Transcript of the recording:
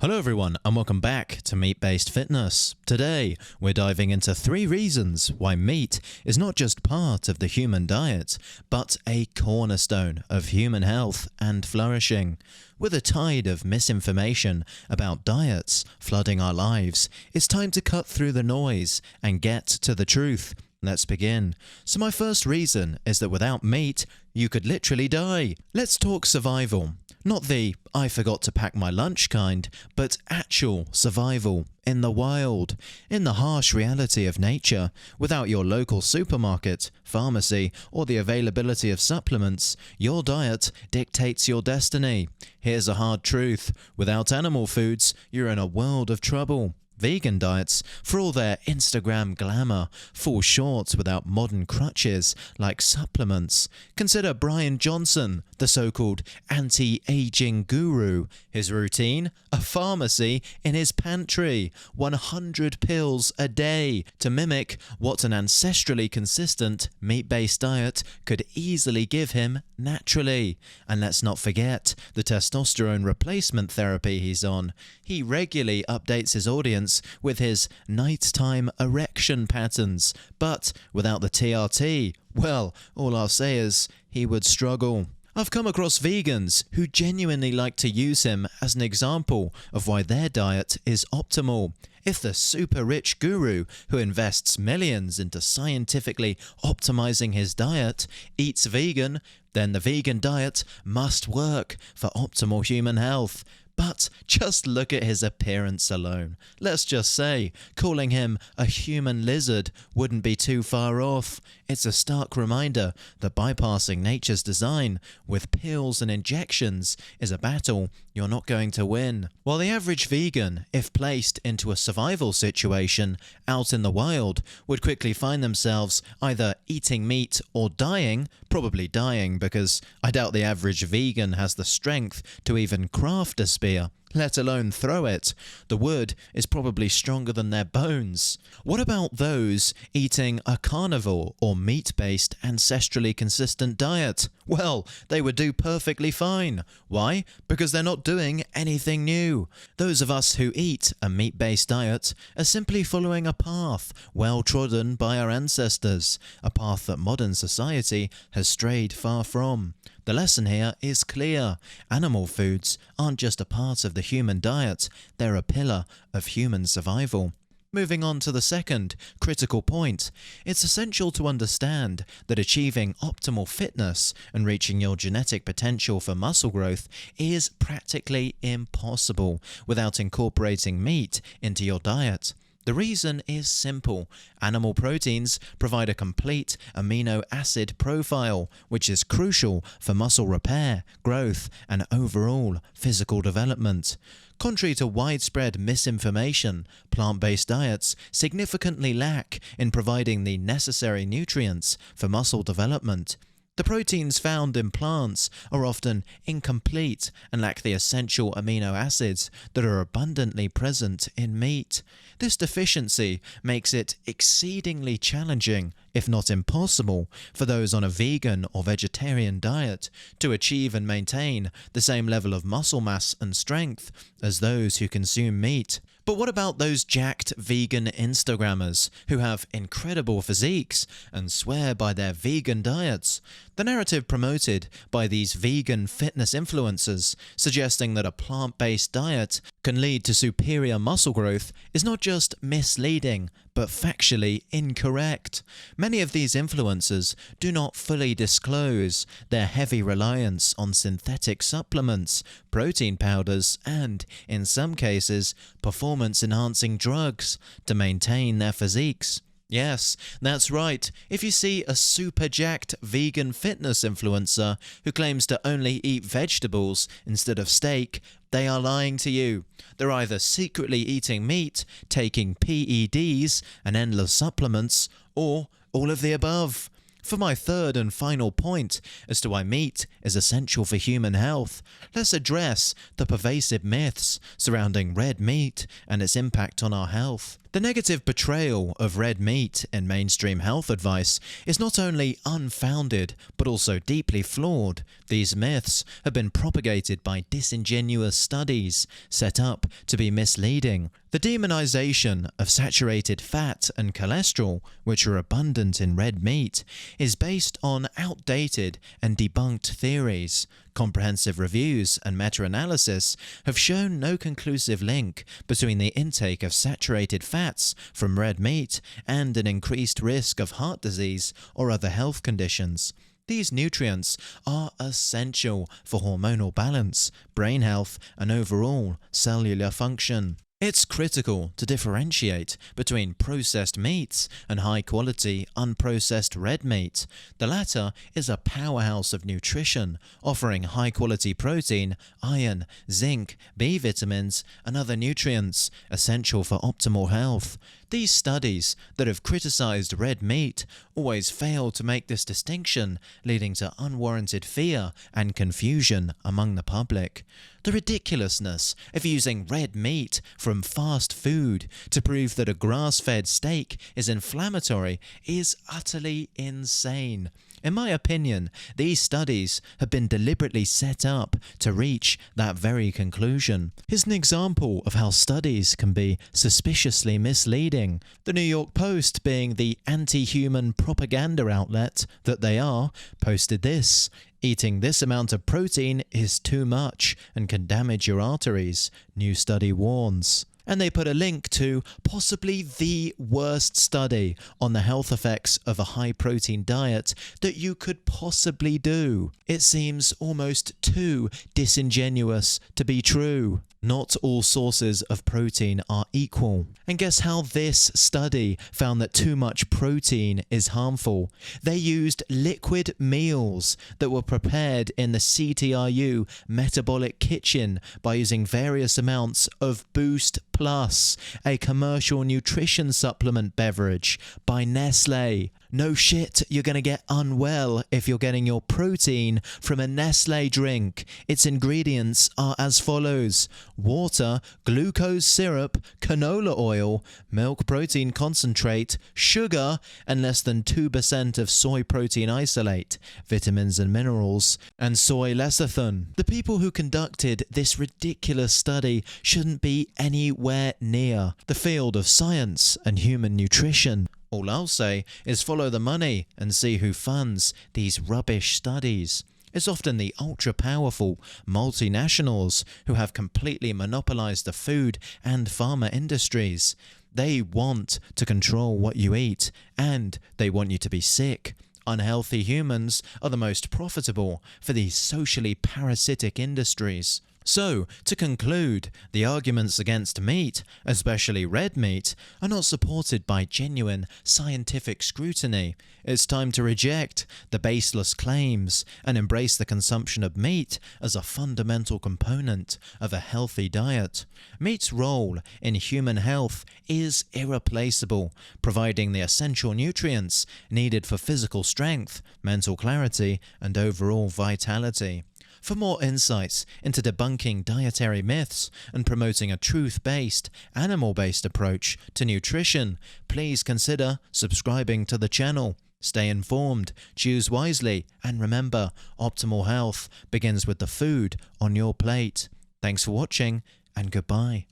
Hello everyone and welcome back to Meat-Based Fitness. Today we're diving into 3 reasons why meat is not just part of the human diet, but a cornerstone of human health and flourishing. With a tide of misinformation about diets flooding our lives, it's time to cut through the noise and get to the truth. Let's begin. So my first reason is that without meat, you could literally die. Let's talk survival. Not the I forgot to pack my lunch kind, but actual survival in the wild, in the harsh reality of nature. Without your local supermarket, pharmacy, or the availability of supplements, your diet dictates your destiny. Here's a hard truth: without animal foods, you're in a world of trouble. Vegan diets, for all their Instagram glamour, fall short without modern crutches like supplements. Consider Brian Johnson, the so-called anti-aging guru. His routine? A pharmacy in his pantry. 100 pills a day to mimic what an ancestrally consistent meat-based diet could easily give him naturally. And let's not forget the testosterone replacement therapy he's on. He regularly updates his audience with his nighttime erection patterns, but without the TRT, well, all I'll say is he would struggle. I've come across vegans who genuinely like to use him as an example of why their diet is optimal. If the super rich guru who invests millions into scientifically optimizing his diet eats vegan, then the vegan diet must work for optimal human health. But just look at his appearance alone. Let's just say, calling him a human lizard wouldn't be too far off. It's a stark reminder that bypassing nature's design with pills and injections is a battle you're not going to win. While the average vegan, if placed into a survival situation out in the wild, would quickly find themselves either eating meat or dying, probably dying because I doubt the average vegan has the strength to even craft a spear, let alone throw it. The wood is probably stronger than their bones. What about those eating a carnivore or meat-based ancestrally consistent diet? Well, they would do perfectly fine. Why? Because they're not doing anything new. Those of us who eat a meat-based diet are simply following a path well trodden by our ancestors, a path that modern society has strayed far from. The lesson here is clear. Animal foods aren't just a part of the human diet, they're a pillar of human survival. Moving on to the second critical point, it's essential to understand that achieving optimal fitness and reaching your genetic potential for muscle growth is practically impossible without incorporating meat into your diet. The reason is simple. Animal proteins provide a complete amino acid profile, which is crucial for muscle repair, growth, and overall physical development. Contrary to widespread misinformation, plant-based diets significantly lack in providing the necessary nutrients for muscle development. The proteins found in plants are often incomplete and lack the essential amino acids that are abundantly present in meat. This deficiency makes it exceedingly challenging, if not impossible, for those on a vegan or vegetarian diet to achieve and maintain the same level of muscle mass and strength as those who consume meat. But what about those jacked vegan Instagrammers who have incredible physiques and swear by their vegan diets? The narrative promoted by these vegan fitness influencers, suggesting that a plant-based diet can lead to superior muscle growth, is not just misleading, but factually incorrect. Many of these influencers do not fully disclose their heavy reliance on synthetic supplements, protein powders, and, in some cases, performance-enhancing drugs to maintain their physiques. Yes, that's right. If you see a super jacked vegan fitness influencer who claims to only eat vegetables instead of steak, they are lying to you. They're either secretly eating meat, taking PEDs and endless supplements, or all of the above. For my third and final point as to why meat is essential for human health, let's address the pervasive myths surrounding red meat and its impact on our health. The negative portrayal of red meat in mainstream health advice is not only unfounded, but also deeply flawed. These myths have been propagated by disingenuous studies set up to be misleading. The demonization of saturated fat and cholesterol, which are abundant in red meat, is based on outdated and debunked theories. Comprehensive reviews and meta-analysis have shown no conclusive link between the intake of saturated fats from red meat and an increased risk of heart disease or other health conditions. These nutrients are essential for hormonal balance, brain health, and overall cellular function. It's critical to differentiate between processed meats and high-quality, unprocessed red meat. The latter is a powerhouse of nutrition, offering high-quality protein, iron, zinc, B vitamins, and other nutrients essential for optimal health. These studies that have criticized red meat always fail to make this distinction, leading to unwarranted fear and confusion among the public. The ridiculousness of using red meat from fast food to prove that a grass-fed steak is inflammatory is utterly insane. In my opinion, these studies have been deliberately set up to reach that very conclusion. Here's an example of how studies can be suspiciously misleading. The New York Post, being the anti-human propaganda outlet that they are, posted this: "Eating this amount of protein is too much and can damage your arteries," new study warns. And they put a link to possibly the worst study on the health effects of a high-protein diet that you could possibly do. It seems almost too disingenuous to be true. Not all sources of protein are equal. And guess how this study found that too much protein is harmful? They used liquid meals that were prepared in the CTRU metabolic kitchen by using various amounts of Boost Plus, a commercial nutrition supplement beverage by Nestle. No shit, you're going to get unwell if you're getting your protein from a Nestle drink. Its ingredients are as follows: water, glucose syrup, canola oil, milk protein concentrate, sugar, and less than 2% of soy protein isolate, vitamins and minerals, and soy lecithin. The people who conducted this ridiculous study shouldn't be anywhere near the field of science and human nutrition. All I'll say is follow the money and see who funds these rubbish studies. It's often the ultra-powerful multinationals who have completely monopolized the food and pharma industries. They want to control what you eat, and they want you to be sick. Unhealthy humans are the most profitable for these socially parasitic industries. So, to conclude, the arguments against meat, especially red meat, are not supported by genuine scientific scrutiny. It's time to reject the baseless claims and embrace the consumption of meat as a fundamental component of a healthy diet. Meat's role in human health is irreplaceable, providing the essential nutrients needed for physical strength, mental clarity, and overall vitality. For more insights into debunking dietary myths and promoting a truth-based, animal-based approach to nutrition, please consider subscribing to the channel. Stay informed, choose wisely, and remember, optimal health begins with the food on your plate. Thanks for watching, and goodbye.